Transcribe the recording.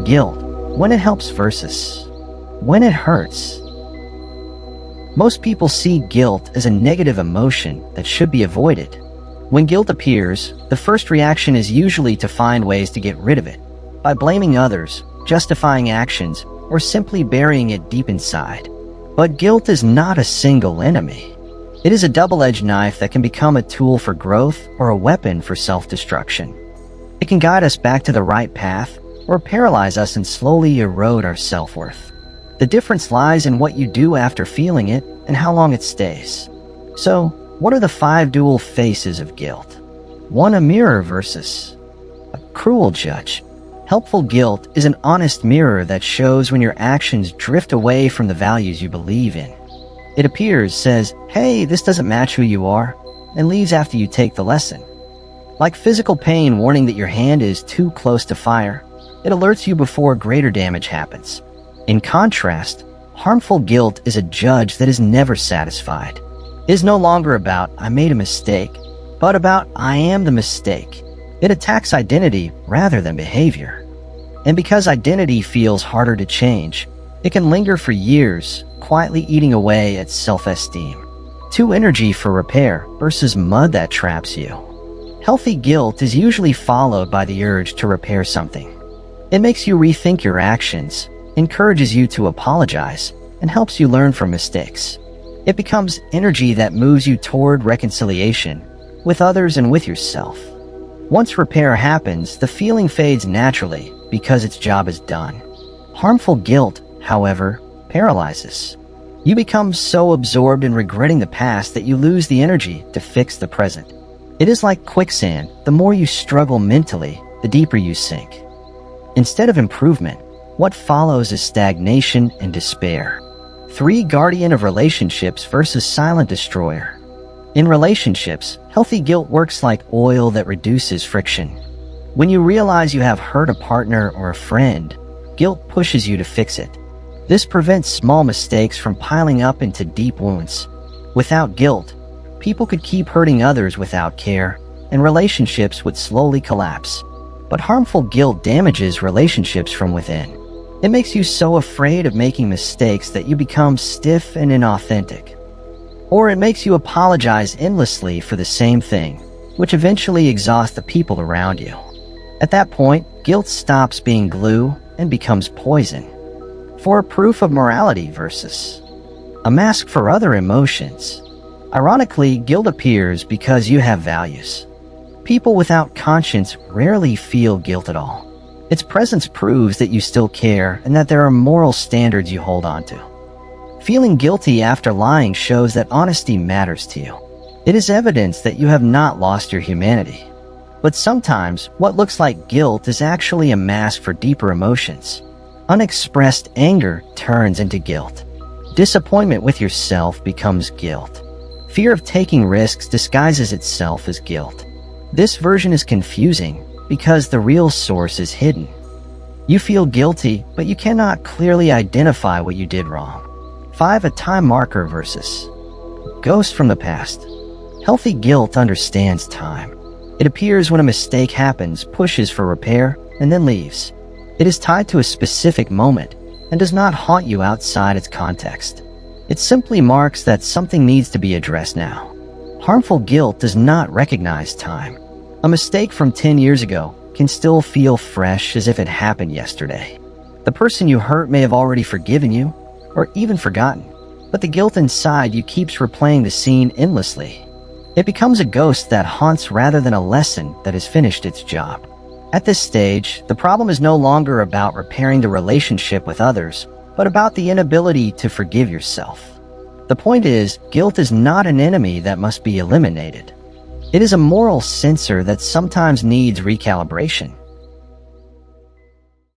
guilt, when it helps versus when it hurts. Most people see guilt as a negative emotion that should be avoided. When guilt appears, the first reaction is usually to find ways to get rid of it, by blaming others, justifying actions, or simply burying it deep inside. But guilt is not a single enemy. It is a double-edged knife that can become a tool for growth or a weapon for self-destruction. It can guide us back to the right path, or paralyze us and slowly erode our self-worth. The difference lies in what you do after feeling it and how long it stays. So, what are the 5 dual faces of guilt? 1. A mirror versus a cruel judge. Helpful guilt is an honest mirror that shows when your actions drift away from the values you believe in. It appears, says, "Hey, this doesn't match who you are," and leaves after you take the lesson. Like physical pain warning that your hand is too close to fire, it alerts you before greater damage happens. In contrast, harmful guilt is a judge that is never satisfied. It is no longer about, "I made a mistake," but about, "I am the mistake." It attacks identity rather than behavior. And because identity feels harder to change, it can linger for years, quietly eating away at self-esteem. 2. Energy for repair versus mud that traps you. Healthy guilt is usually followed by the urge to repair something. It makes you rethink your actions, encourages you to apologize, and helps you learn from mistakes. It becomes energy that moves you toward reconciliation with others and with yourself. Once repair happens, the feeling fades naturally because its job is done. Harmful guilt, however, paralyzes. You become so absorbed in regretting the past that you lose the energy to fix the present. It is like quicksand. The more you struggle mentally, the deeper you sink. Instead of improvement, what follows is stagnation and despair. 3. Guardian of relationships versus silent destroyer. In relationships, healthy guilt works like oil that reduces friction. When you realize you have hurt a partner or a friend, guilt pushes you to fix it. This prevents small mistakes from piling up into deep wounds. Without guilt, people could keep hurting others without care, and relationships would slowly collapse. But harmful guilt damages relationships from within. It makes you so afraid of making mistakes that you become stiff and inauthentic. Or it makes you apologize endlessly for the same thing, which eventually exhausts the people around you. At that point, guilt stops being glue and becomes poison. 4. Proof of morality versus a mask for other emotions. Ironically, guilt appears because you have values. People without conscience rarely feel guilt at all. Its presence proves that you still care and that there are moral standards you hold on to. Feeling guilty after lying shows that honesty matters to you. It is evidence that you have not lost your humanity. But sometimes, what looks like guilt is actually a mask for deeper emotions. Unexpressed anger turns into guilt. Disappointment with yourself becomes guilt. Fear of taking risks disguises itself as guilt. This version is confusing because the real source is hidden. You feel guilty, but you cannot clearly identify what you did wrong. 5. A time marker versus ghost from the past. Healthy guilt understands time. It appears when a mistake happens, pushes for repair, and then leaves. It is tied to a specific moment and does not haunt you outside its context. It simply marks that something needs to be addressed now. Harmful guilt does not recognize time. A mistake from 10 years ago can still feel fresh as if it happened yesterday. The person you hurt may have already forgiven you, or even forgotten, but the guilt inside you keeps replaying the scene endlessly. It becomes a ghost that haunts rather than a lesson that has finished its job. At this stage, the problem is no longer about repairing the relationship with others, but about the inability to forgive yourself. The point is, guilt is not an enemy that must be eliminated. It is a moral sensor that sometimes needs recalibration.